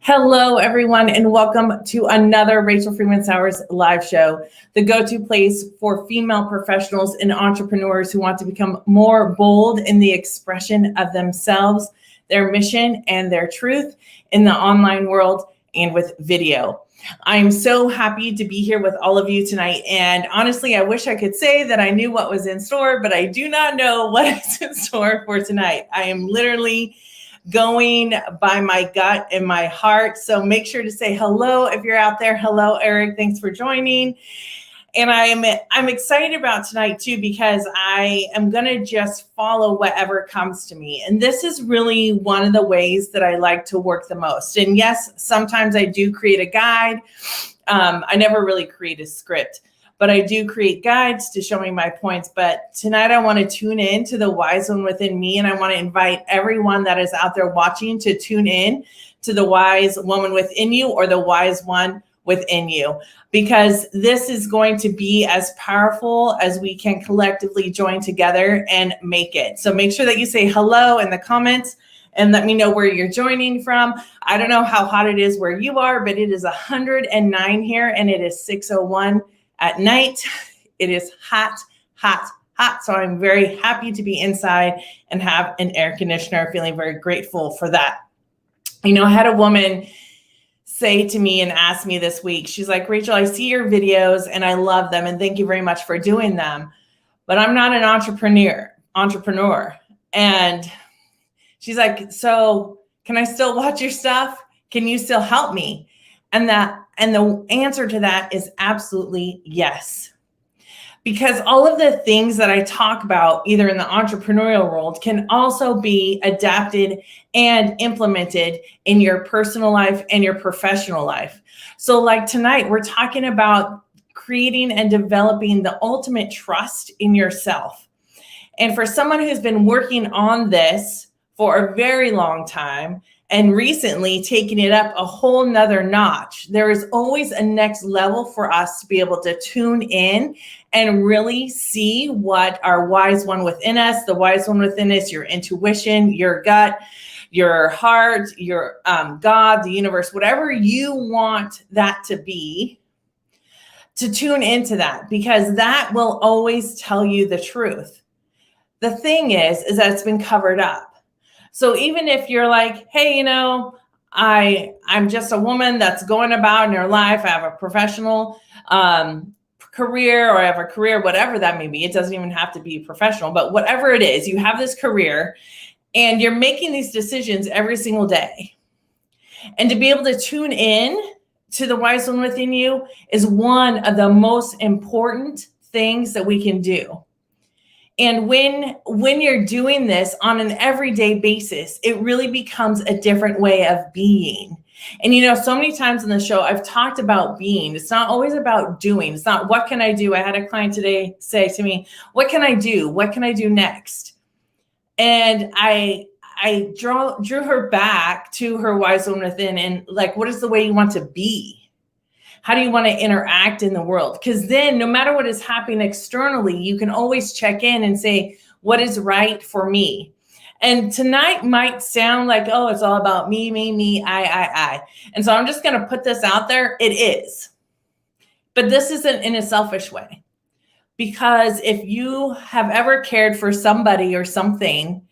Hello, everyone, and welcome to another Rachel Freeman Sowers live show, the go-to place for female professionals and entrepreneurs who want to become more bold in the expression of themselves, their mission, and their truth in the online world and with video. I'm so happy to be here with all of you tonight. And honestly, I wish I could say that I knew what was in store, but I do not know what is in store for tonight. I am literally going by my gut and my heart. So make sure to say hello if you're out there. Hello, Eric. Thanks for joining. And I'm excited about tonight too, because I am going to just follow whatever comes to me. And this is really one of the ways that I like to work the most. And yes, sometimes I do create a guide. I never really create a script, but I do create guides to show me my points. But tonight I want to tune in to the wise one within me. And I want to invite everyone that is out there watching to tune in to the wise woman within you or the wise one within you, because this is going to be as powerful as we can collectively join together and make it. So make sure that you say hello in the comments and let me know where you're joining from. I don't know how hot it is where you are, but it is 109 here and it is 6:01 at night. It is hot, hot, hot. So I'm very happy to be inside and have an air conditioner, feeling very grateful for that. You know, I had a woman say to me and ask me this week, she's like, Rachel, I see your videos and I love them. And thank you very much for doing them. But I'm not an entrepreneur. And she's like, so can I still watch your stuff? Can you still help me? And the answer to that is absolutely yes. Because all of the things that I talk about, either in the entrepreneurial world, can also be adapted and implemented in your personal life and your professional life. So like tonight, we're talking about creating and developing the ultimate trust in yourself. And for someone who's been working on this for a very long time, and recently taking it up a whole nother notch, there is always a next level for us to be able to tune in and really see what our wise one within us, the wise one within us, your intuition, your gut, your heart, your God, the universe, whatever you want that to be, to tune into that, because that will always tell you the truth. The thing is that it's been covered up. So even if you're like, hey, you know, I'm just a woman that's going about in her life, I have a professional career, or I have a career, whatever that may be. It doesn't even have to be professional, but whatever it is, you have this career and you're making these decisions every single day. And to be able to tune in to the wise one within you is one of the most important things that we can do. And when you're doing this on an everyday basis, it really becomes a different way of being. And, you know, so many times in the show, I've talked about being. It's not always about doing. It's not, what can I do? I had a client today say to me, what can I do? What can I do next? And I drew her back to her wise one within, and like, what is the way you want to be? How do you want to interact in the world? Because then no matter what is happening externally, you can always check in and say, what is right for me? And tonight might sound like, oh, it's all about me, I. And so I'm just going to put this out there. It is. But this isn't in a selfish way. Because if you have ever cared for somebody or something,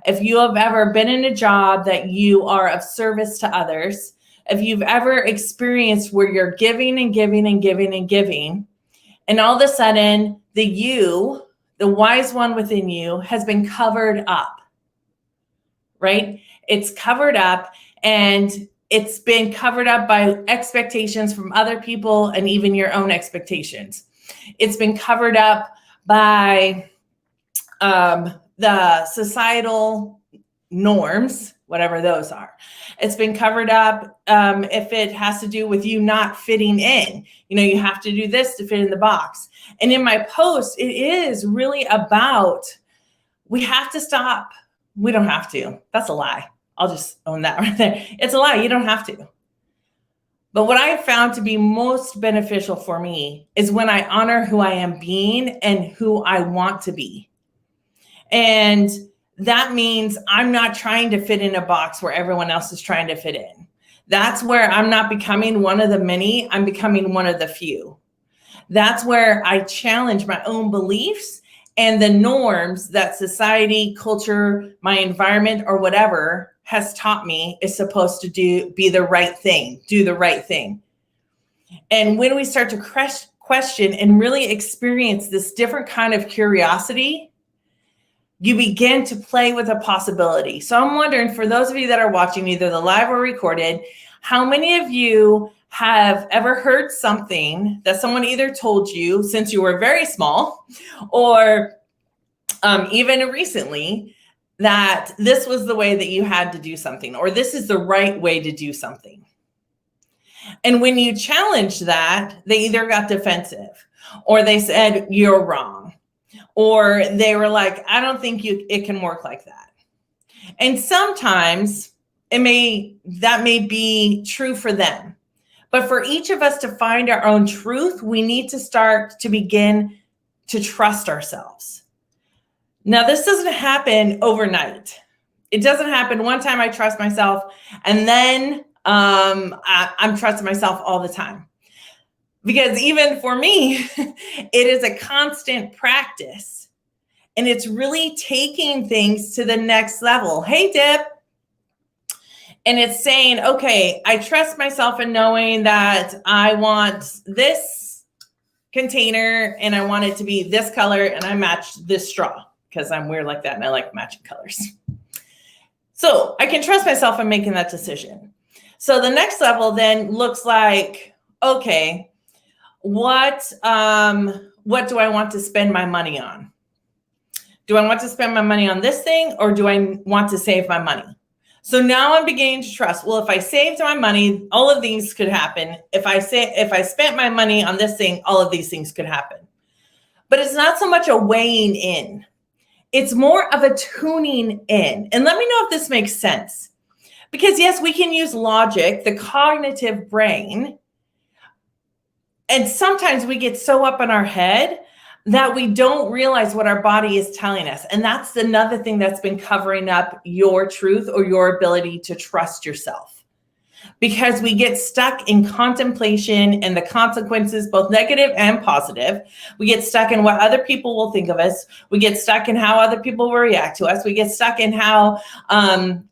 if you have ever been in a job that you are of service to others, if you've ever experienced where you're giving and giving and giving and giving, and all of a sudden the wise one within you has been covered up, right? It's covered up, and it's been covered up by expectations from other people and even your own expectations. It's been covered up by the societal norms, whatever those are. It's been covered up if it has to do with you not fitting in. You know, you have to do this to fit in the box. And in my post, it is really about, we have to stop. We don't have to. That's a lie. I'll just own that right there. It's a lie. You don't have to. But what I have found to be most beneficial for me is when I honor who I am being and who I want to be. And that means I'm not trying to fit in a box where everyone else is trying to fit in. That's where I'm not becoming one of the many, I'm becoming one of the few. That's where I challenge my own beliefs and the norms that society, culture, my environment, or whatever has taught me is supposed to be the right thing, do the right thing. And when we start to question and really experience this different kind of curiosity, you begin to play with a possibility. So I'm wondering, for those of you that are watching either the live or recorded, how many of you have ever heard something that someone either told you since you were very small, or even recently, that this was the way that you had to do something, or this is the right way to do something? And when you challenged that, they either got defensive, or they said, you're wrong, or they were like, I don't think it can work like that. And sometimes that may be true for them. But for each of us to find our own truth, we need to start to begin to trust ourselves. Now, this doesn't happen overnight. It doesn't happen one time I trust myself and then I'm trusting myself all the time. Because even for me, it is a constant practice. And it's really taking things to the next level. Hey, Dip. And it's saying, okay, I trust myself in knowing that I want this container and I want it to be this color and I matched this straw because I'm weird like that and I like matching colors. So I can trust myself in making that decision. So the next level then looks like, okay, what do I want to spend my money on? Do I want to spend my money on this thing, or do I want to save my money? So now I'm beginning to trust, well, if I saved my money, all of these could happen. If I spent my money on this thing, all of these things could happen. But it's not so much a weighing in. It's more of a tuning in. And let me know if this makes sense. Because yes, we can use logic, the cognitive brain. And sometimes we get so up in our head that we don't realize what our body is telling us. And that's another thing that's been covering up your truth or your ability to trust yourself. Because we get stuck in contemplation and the consequences, both negative and positive. We get stuck in what other people will think of us. We get stuck in how other people will react to us. We get stuck in how,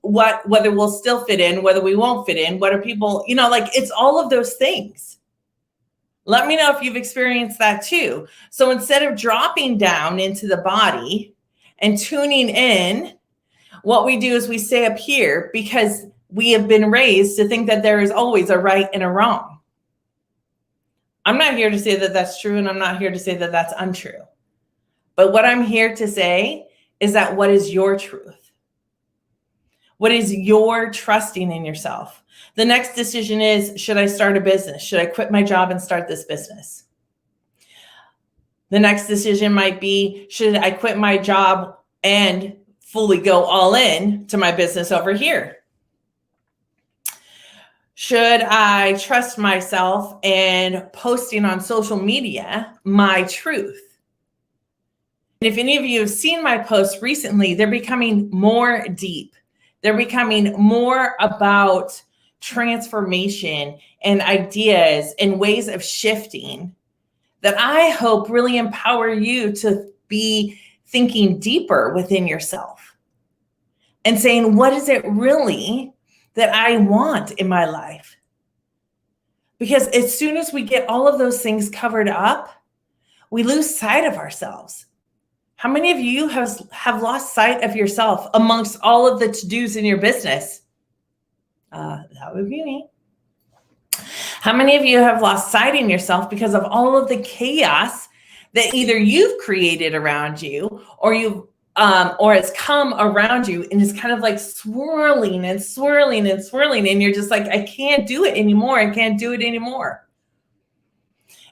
whether we'll still fit in, whether we won't fit in, what are people, it's all of those things. Let me know if you've experienced that too. So instead of dropping down into the body and tuning in, what we do is we stay up here because we have been raised to think that there is always a right and a wrong. I'm not here to say that that's true, and I'm not here to say that that's untrue. But what I'm here to say is that what is your truth? What is your trusting in yourself? The next decision is, should I start a business? Should I quit my job and start this business? The next decision might be, should I quit my job and fully go all in to my business over here? Should I trust myself and posting on social media my truth? And if any of you have seen my posts recently, they're becoming more deep. They're becoming more about transformation and ideas and ways of shifting that I hope really empower you to be thinking deeper within yourself and saying, what is it really that I want in my life? Because as soon as we get all of those things covered up, we lose sight of ourselves. How many of you have lost sight of yourself amongst all of the to-dos in your business? That would be me. How many of you have lost sight in yourself because of all of the chaos that either you've created around you or it's come around you and it's kind of like swirling and swirling and swirling, and you're just like, I can't do it anymore. I can't do it anymore.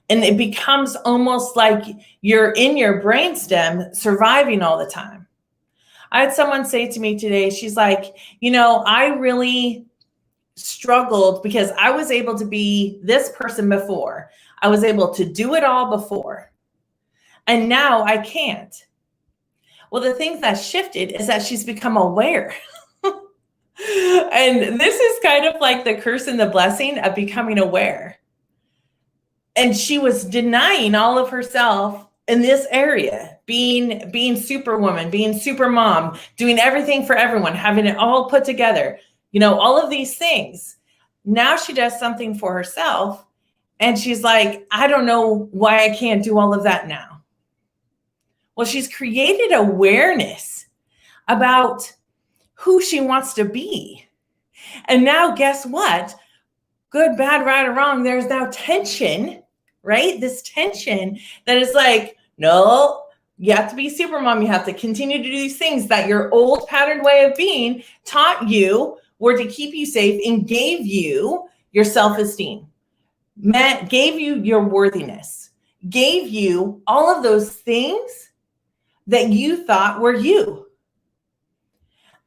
And it becomes almost like you're in your brainstem surviving all the time. I had someone say to me today, she's like, I really struggled because I was able to be this person before. I was able to do it all before. And now I can't. Well, the thing that shifted is that she's become aware. And this is kind of like the curse and the blessing of becoming aware. And she was denying all of herself in this area, being superwoman, being super mom, doing everything for everyone, having it all put together, all of these things. Now she does something for herself and she's like, I don't know why I can't do all of that now. Well, she's created awareness about who she wants to be. And now guess what? Good, bad, right, or wrong, there's now tension, right? This tension that is like, no, you have to be super mom. You have to continue to do these things that your old patterned way of being taught you were to keep you safe and gave you your self-esteem, gave you your worthiness, gave you all of those things that you thought were you.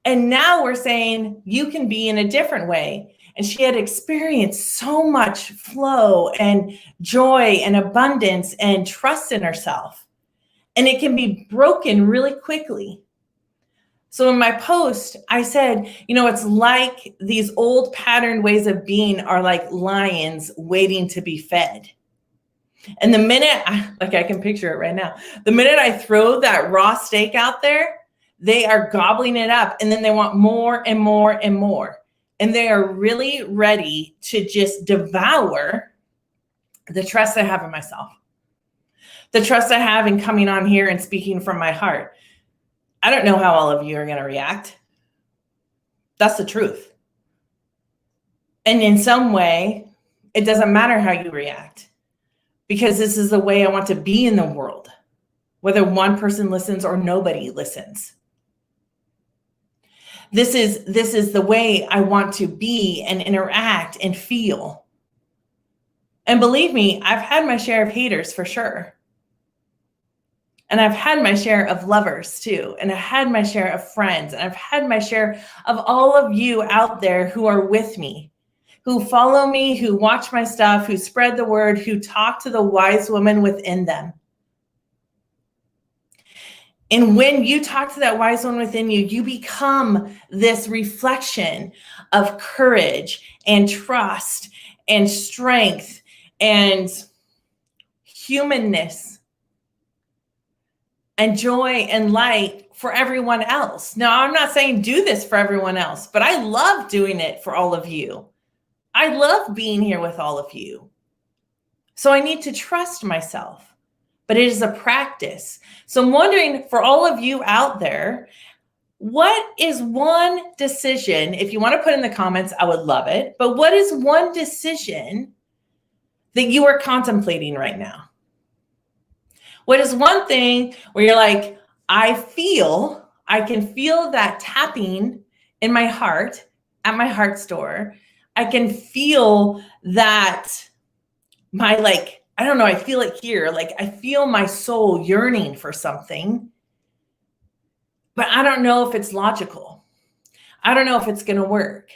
And now we're saying you can be in a different way. And she had experienced so much flow and joy and abundance and trust in herself. And it can be broken really quickly. So in my post, I said, it's like these old patterned ways of being are like lions waiting to be fed. And the minute, I can picture it right now, the minute I throw that raw steak out there, they are gobbling it up and then they want more and more and more. And they are really ready to just devour the trust I have in myself, the trust I have in coming on here and speaking from my heart. I don't know how all of you are going to react. That's the truth. And in some way, it doesn't matter how you react because this is the way I want to be in the world, whether one person listens or nobody listens. This is the way I want to be and interact and feel. And believe me, I've had my share of haters for sure. And I've had my share of lovers too. And I've had my share of friends. And I've had my share of all of you out there who are with me, who follow me, who watch my stuff, who spread the word, who talk to the wise woman within them. And when you talk to that wise one within you, you become this reflection of courage and trust and strength and humanness and joy and light for everyone else. Now, I'm not saying do this for everyone else, but I love doing it for all of you. I love being here with all of you. So I need to trust myself. But it is a practice. So I'm wondering for all of you out there, what is one decision, if you want to put in the comments, I would love it, but what is one decision that you are contemplating right now? What is one thing where you're like, I can feel that tapping in my heart at my heart store. I can feel that I feel it here. Like I feel my soul yearning for something, but I don't know if it's logical. I don't know if it's going to work.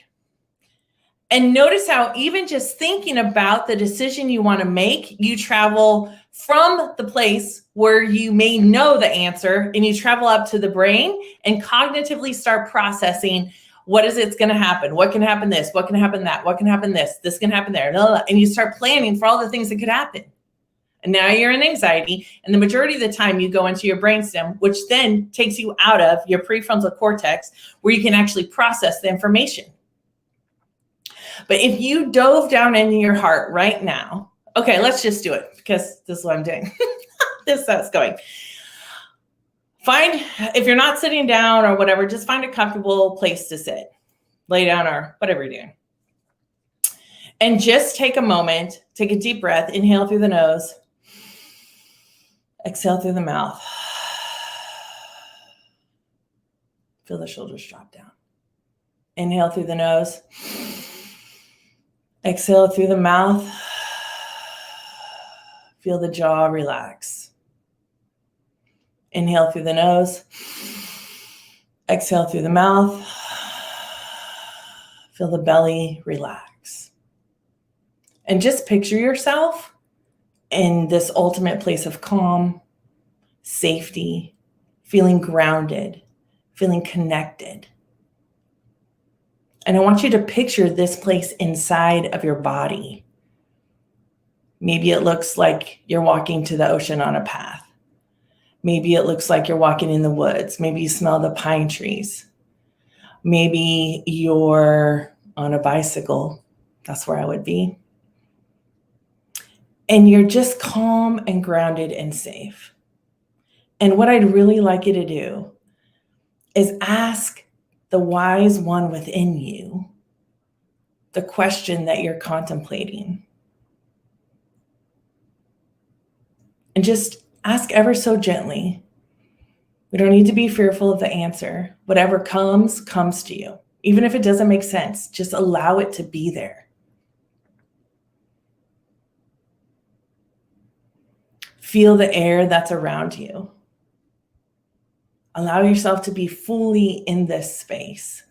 And notice how even just thinking about the decision you want to make, you travel from the place where you may know the answer and you travel up to the brain and cognitively start processing what is it's going to happen? What can happen this? What can happen that? What can happen this? This can happen there. And you start planning for all the things that could happen. And now you're in anxiety. And the majority of the time you go into your brainstem, which then takes you out of your prefrontal cortex where you can actually process the information. But if you dove down into your heart right now, okay, let's just do it because this is what I'm doing. This is how it's going. If you're not sitting down or whatever, just find a comfortable place to sit, lay down or whatever you're doing. And just take a moment, take a deep breath, inhale through the nose, exhale through the mouth. Feel the shoulders drop down. Inhale through the nose, exhale through the mouth. Feel the jaw relax. Inhale through the nose, exhale through the mouth. Feel the belly relax. And just picture yourself in this ultimate place of calm, safety, feeling grounded, feeling connected. And I want you to picture this place inside of your body. Maybe it looks like you're walking to the ocean on a path. Maybe it looks like you're walking in the woods. Maybe you smell the pine trees. Maybe you're on a bicycle. That's where I would be. And you're just calm and grounded and safe. And what I'd really like you to do is ask the wise one within you the question that you're contemplating. And just ask ever so gently. We don't need to be fearful of the answer. Whatever comes, comes to you. Even if it doesn't make sense, just allow it to be there. Feel the air that's around you. Allow yourself to be fully in this space.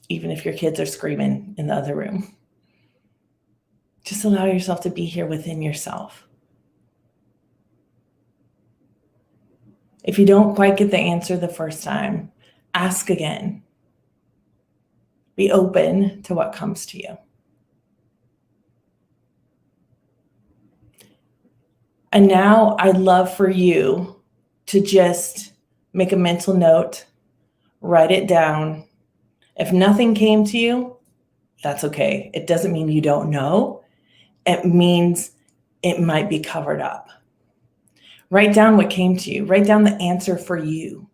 Even if your kids are screaming in the other room. Just allow yourself to be here within yourself. If you don't quite get the answer the first time, ask again. Be open to what comes to you. And now I'd love for you to just make a mental note, write it down. If nothing came to you, that's okay. It doesn't mean you don't know. It means it might be covered up. Write down what came to you. Write down the answer for you.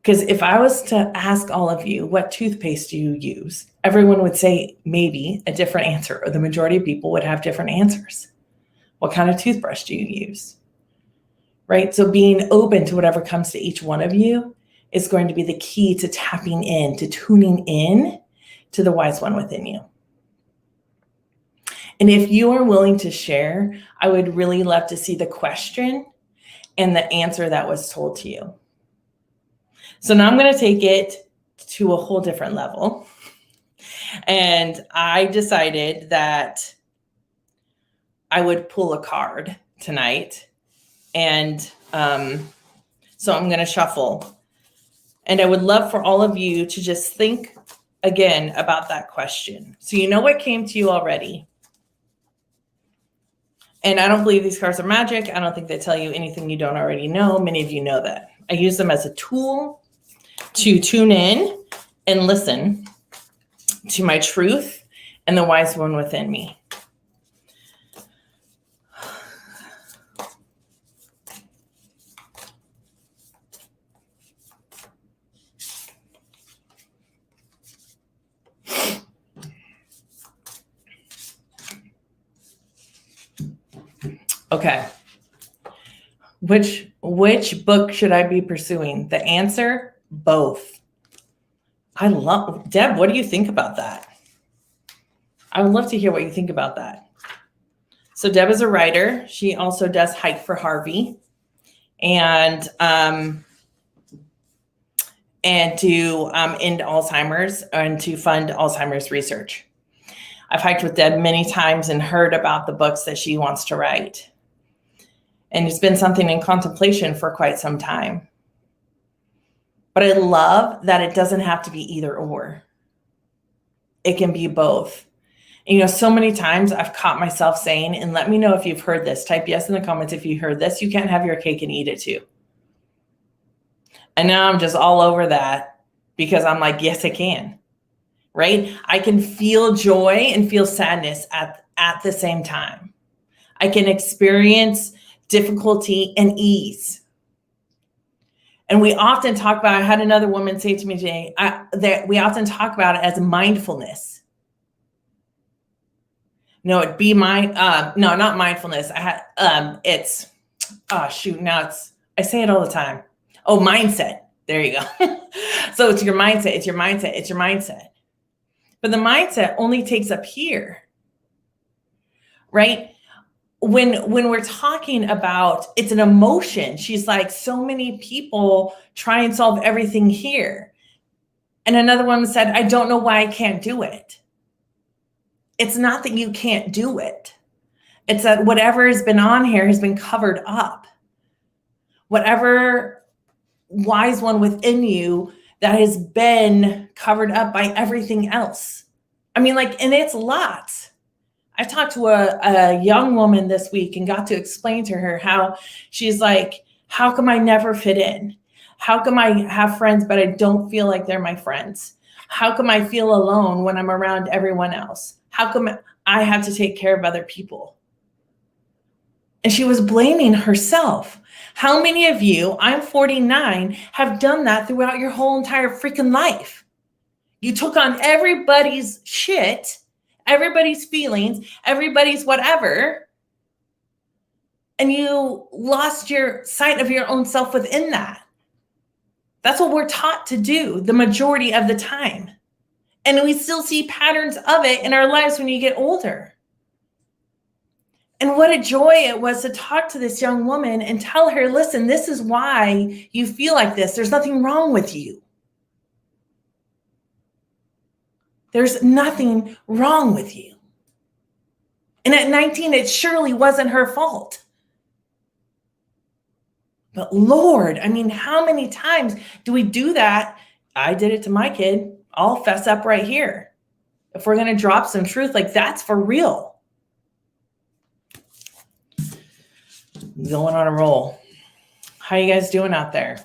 Because if I was to ask all of you, what toothpaste do you use? Everyone would say maybe a different answer, or the majority of people would have different answers. What kind of toothbrush do you use? Right? So being open to whatever comes to each one of you is going to be the key to tapping in, to tuning in to the wise one within you. And if you are willing to share, I would really love to see the question and the answer that was told to you. So now I'm going to take it to a whole different level. And I decided that I would pull a card tonight. And so I'm going to shuffle. And I would love for all of you to just think again about that question. So you know what came to you already. And I don't believe these cards are magic. I don't think they tell you anything you don't already know. Many of you know that. I use them as a tool to tune in and listen to my truth and the wise one within me. Okay. Which book should I be pursuing? The answer, both. Deb, what do you think about that? I would love to hear what you think about that. So Deb is a writer. She also does Hike for Harvey and to end Alzheimer's and to fund Alzheimer's research. I've hiked with Deb many times and heard about the books that she wants to write. And it's been something in contemplation for quite some time. But I love that it doesn't have to be either or. It can be both. And, you know, so many times I've caught myself saying, and let me know if you've heard this, type yes in the comments if you heard this, you can't have your cake and eat it too. And now I'm just all over that because I'm like, yes, I can, right? I can feel joy and feel sadness at the same time. I can experience difficulty and ease. And we often talk about, I had another woman say to me today, that we often talk about it as mindfulness. No, it'd be no, not mindfulness. It's, I say it all the time. Oh, mindset. There you go. So it's your mindset. It's your mindset. It's your mindset. But the mindset only takes up here, right? When we're talking about, it's an emotion. She's like, so many people try and solve everything here. And another woman said, I don't know why I can't do it. It's not that you can't do it. It's that whatever has been on here has been covered up. Whatever wise one within you that has been covered up by everything else. I mean, like, and it's lots. I talked to a young woman this week and got to explain to her how she's like, how come I never fit in? How come I have friends, but I don't feel like they're my friends? How come I feel alone when I'm around everyone else? How come I have to take care of other people? And she was blaming herself. How many of you, I'm 49, have done that throughout your whole entire freaking life? You took on everybody's shit, everybody's feelings, everybody's whatever, and you lost your sight of your own self within that. That's what we're taught to do the majority of the time. And we still see patterns of it in our lives when you get older. And what a joy it was to talk to this young woman and tell her, listen, this is why you feel like this. There's nothing wrong with you. There's nothing wrong with you. And at 19, it surely wasn't her fault. But Lord, I mean, how many times do we do that? I did it to my kid. I'll fess up right here. If we're going to drop some truth, like that's for real. Going on a roll. How you guys doing out there?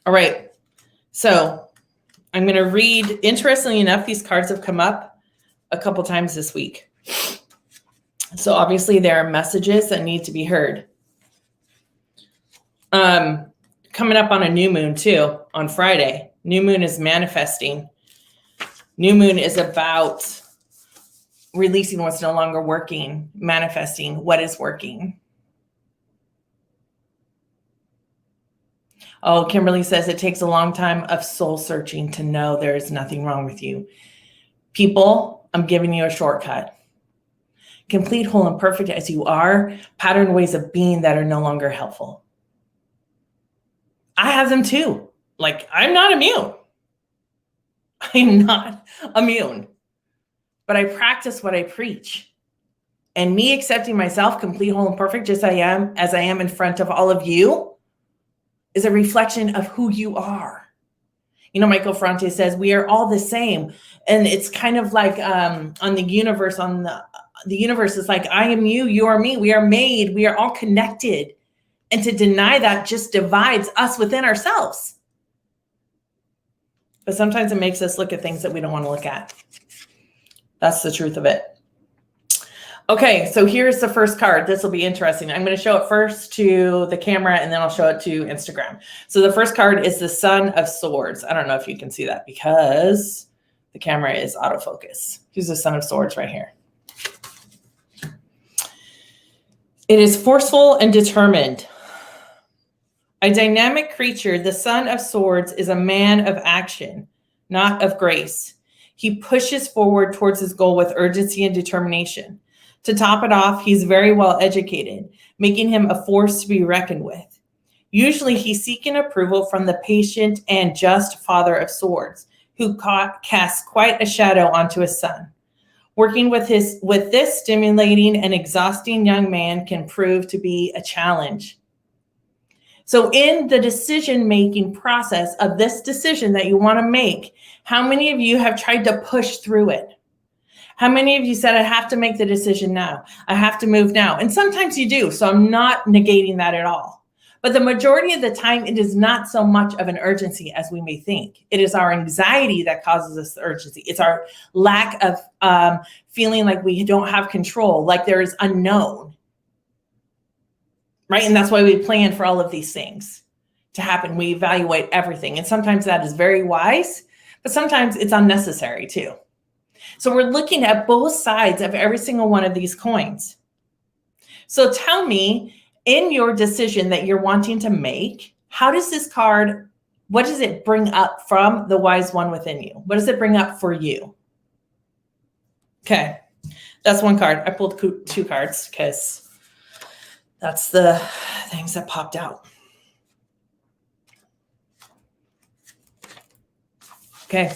All right. So I'm going to read, interestingly enough, these cards have come up a couple times this week. So obviously there are messages that need to be heard. Coming up on a new moon too, on Friday. New moon is manifesting. New moon is about releasing what's no longer working, manifesting what is working. Oh, Kimberly says it takes a long time of soul searching to know there is nothing wrong with you. People, I'm giving you a shortcut. Complete, whole, and perfect as you are, pattern ways of being that are no longer helpful. I have them too. Like, I'm not immune. I'm not immune. But I practice what I preach. And me accepting myself complete, whole, and perfect just as I am in front of all of you is a reflection of who you are. You know, Michael Ferrante says, we are all the same. And it's kind of like on the universe, the universe is like, I am you, you are me. We are made, we are all connected. And to deny that just divides us within ourselves. But sometimes it makes us look at things that we don't want to look at. That's the truth of it. Okay, so here's the first card. This will be interesting. I'm going to show it first to the camera and then I'll show it to Instagram. So the first card is the Son of Swords. I don't know if you can see that because the camera is autofocus. Here's the Son of Swords right here. It is forceful and determined. A dynamic creature, the Son of Swords is a man of action, not of grace. He pushes forward towards his goal with urgency and determination. To top it off, he's very well educated, making him a force to be reckoned with. Usually he's seeking approval from the patient and just Father of Swords, who casts quite a shadow onto his son. Working with this stimulating and exhausting young man can prove to be a challenge. So in the decision-making process of this decision that you want to make, how many of you have tried to push through it? How many of you said, I have to make the decision now. I have to move now. And sometimes you do. So I'm not negating that at all. But the majority of the time, it is not so much of an urgency as we may think. It is our anxiety that causes us the urgency. It's our lack of feeling like we don't have control, like there is unknown. Right? And that's why we plan for all of these things to happen. We evaluate everything. And sometimes that is very wise, but sometimes it's unnecessary too. So we're looking at both sides of every single one of these coins. So tell me, in your decision that you're wanting to make, how does this card, what does it bring up from the wise one within you? What does it bring up for you? Okay, that's one card. I pulled two cards because that's the things that popped out. Okay.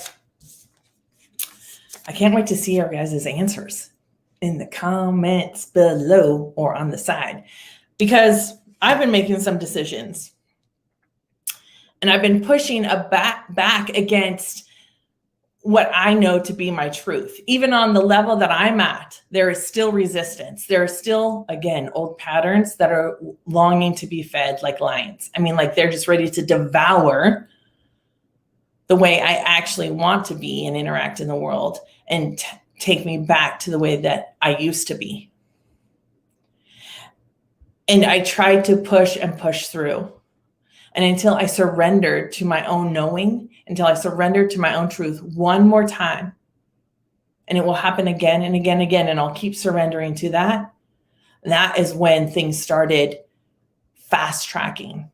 I can't wait to see your guys' answers in the comments below or on the side, because I've been making some decisions And I've been pushing back against what I know to be my truth. Even on the level that I'm at, there is still resistance. There are still, again, old patterns that are longing to be fed like lions. I mean, like they're just ready to devour the way I actually want to be and interact in the world and take me back to the way that I used to be. And I tried to push and push through. And until I surrendered to my own knowing, until I surrendered to my own truth one more time, and it will happen again and again and again, and I'll keep surrendering to that. That is when things started fast tracking.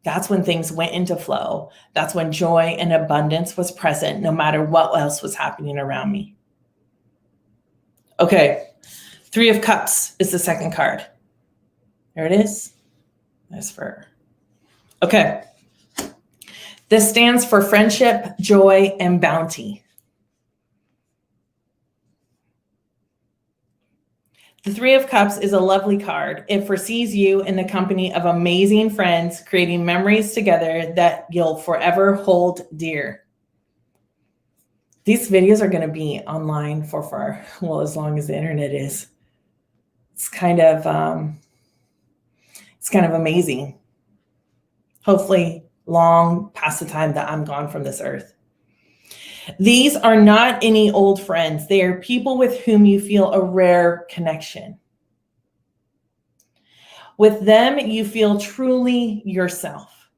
That's when things went into flow. That's when joy and abundance was present, no matter what else was happening around me. Okay, 3 of Cups is the second card. There it is. There's for. Okay. This stands for friendship, joy, and bounty. The 3 of Cups is a lovely card. It foresees you in the company of amazing friends, creating memories together that you'll forever hold dear. These videos are going to be online for as long as the internet is. It's kind of amazing. Hopefully long past the time that I'm gone from this earth. These are not any old friends. They are people with whom you feel a rare connection. With them, you feel truly yourself.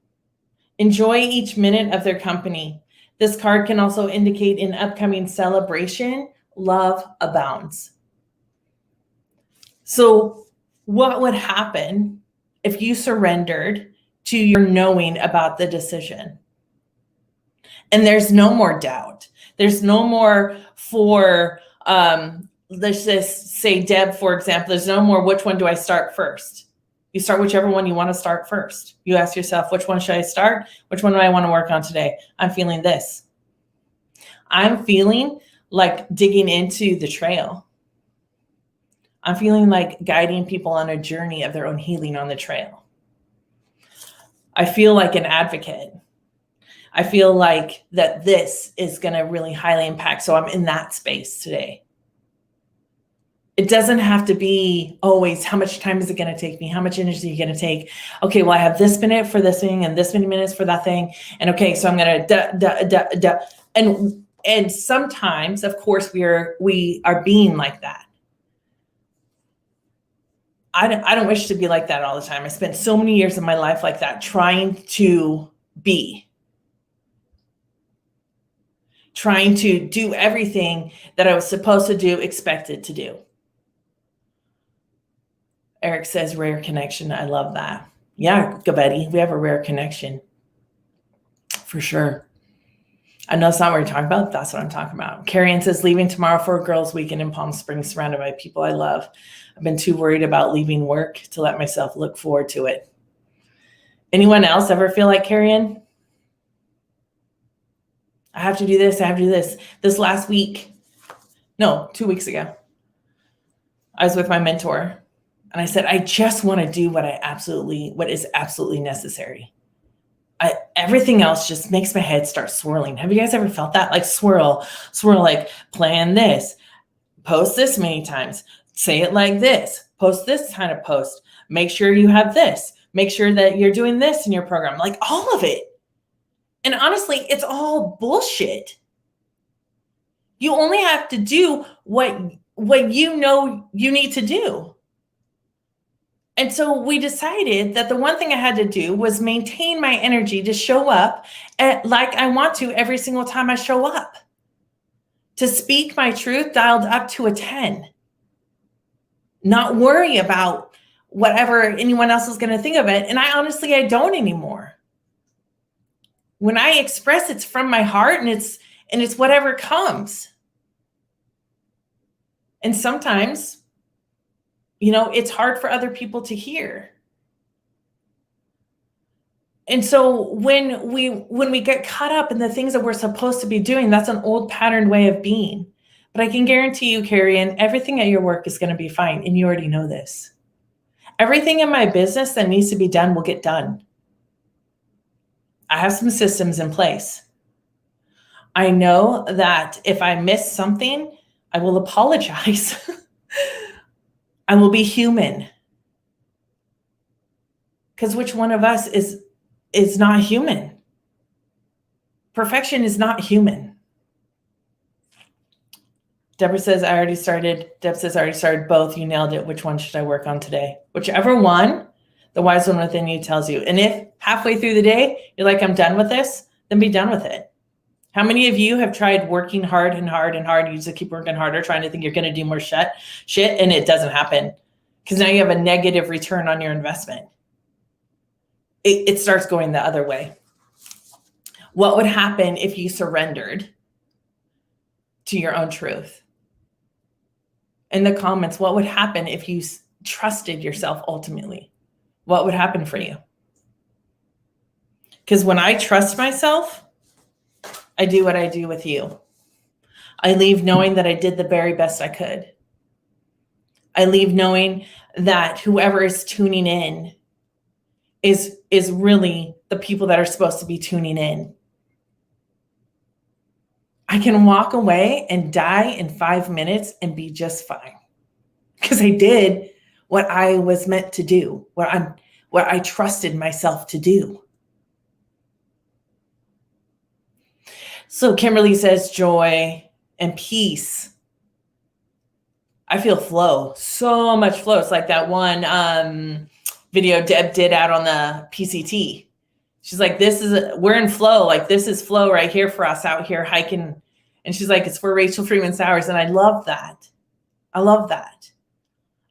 Enjoy each minute of their company. This card can also indicate an upcoming celebration. Love abounds. So what would happen if you surrendered to your knowing about the decision? And there's no more doubt. There's no more for, let's just say Deb, for example, there's no more, which one do I start first? You start whichever one you want to start first. You ask yourself, which one should I start? Which one do I want to work on today? I'm feeling this. I'm feeling like digging into the trail. I'm feeling like guiding people on a journey of their own healing on the trail. I feel like an advocate. I feel like that this is going to really highly impact. So I'm in that space today. It doesn't have to be always, how much time is it going to take me? How much energy is it going to take? Okay, well, I have this minute for this thing and this many minutes for that thing. And okay, so I'm going to and sometimes, of course, we are being like that. I don't wish to be like that all the time. I spent so many years of my life like that, trying to be. Trying to do everything that I was supposed to do, expected to do. Eric says, rare connection. I love that. Yeah, Gabetti, we have a rare connection. For sure. I know it's not what you're talking about. That's what I'm talking about. Carrie Ann says, leaving tomorrow for a girls' weekend in Palm Springs, surrounded by people I love. I've been too worried about leaving work to let myself look forward to it. Anyone else ever feel like Carrie Ann? I have to do this. I have to do this. This last week, no, 2 weeks ago, I was with my mentor and I said, I just want to do what is absolutely necessary. Everything else just makes my head start swirling. Have you guys ever felt that? Like swirl, like plan this, post this many times, say it like this, post this kind of post, make sure you have this, make sure that you're doing this in your program, like all of it. And honestly, it's all bullshit. You only have to do what you know you need to do. And so we decided that the one thing I had to do was maintain my energy to show up like I want to every single time I show up. To speak my truth dialed up to a 10. Not worry about whatever anyone else is going to think of it. And I don't anymore. When I express, it's from my heart and it's whatever comes. And sometimes, it's hard for other people to hear. And so when we get caught up in the things that we're supposed to be doing, that's an old patterned way of being. But I can guarantee you, Carrie Ann, everything at your work is going to be fine. And you already know this. Everything in my business that needs to be done will get done. I have some systems in place. I know that if I miss something, I will apologize. I will be human. Because which one of us is not human? Perfection is not human. Deborah says, I already started. Deb says, I already started both. You nailed it. Which one should I work on today? Whichever one, the wise one within you tells you. And if halfway through the day, you're like, I'm done with this, then be done with it. How many of you have tried working hard and hard and hard? You just keep working harder, trying to think you're going to do more shit, and it doesn't happen. Because now you have a negative return on your investment. It starts going the other way. What would happen if you surrendered to your own truth? In the comments, what would happen if you trusted yourself ultimately? What would happen for you? Because when I trust myself, I do what I do with you. I leave knowing that I did the very best I could. I leave knowing that whoever is tuning in is really the people that are supposed to be tuning in. I can walk away and die in 5 minutes and be just fine. Because I did what I was meant to do, what I trusted myself to do. So Kimberly says joy and peace. I feel flow, so much flow. It's like that one video Deb did out on the PCT. She's like, we're in flow. Like this is flow right here for us out here hiking. And she's like, it's for Rachel Freeman Sowers. And I love that. I love that.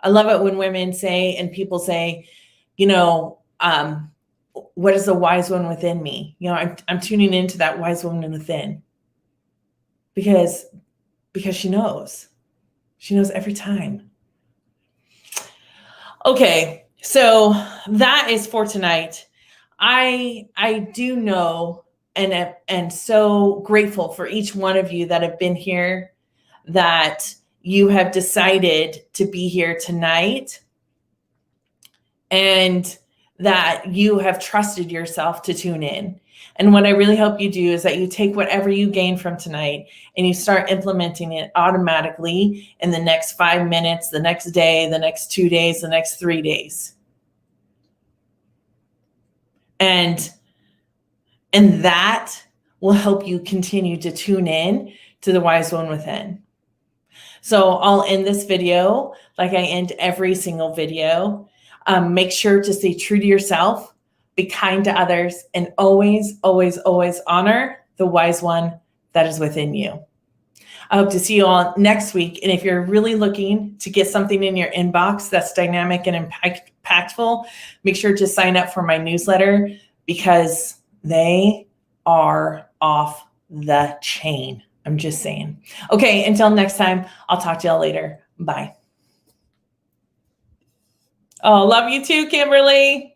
I love it when women say, and people say, what is the wise one within me? I'm tuning into that wise woman within because she knows every time. Okay. So that is for tonight. I do know and so grateful for each one of you that have been here, that you have decided to be here tonight, and that you have trusted yourself to tune in. And what I really hope you do is that you take whatever you gain from tonight and you start implementing it automatically in the next 5 minutes, the next day, the next 2 days, the next 3 days. And that will help you continue to tune in to the wise one within. So I'll end this video like I end every single video. Make sure to stay true to yourself, be kind to others, and always, always, always honor the wise one that is within you. I hope to see you all next week. And if you're really looking to get something in your inbox that's dynamic and impactful, make sure to sign up for my newsletter, because they are off the chain. I'm just saying. Okay, until next time, I'll talk to y'all later. Bye. Oh, love you too, Kimberly.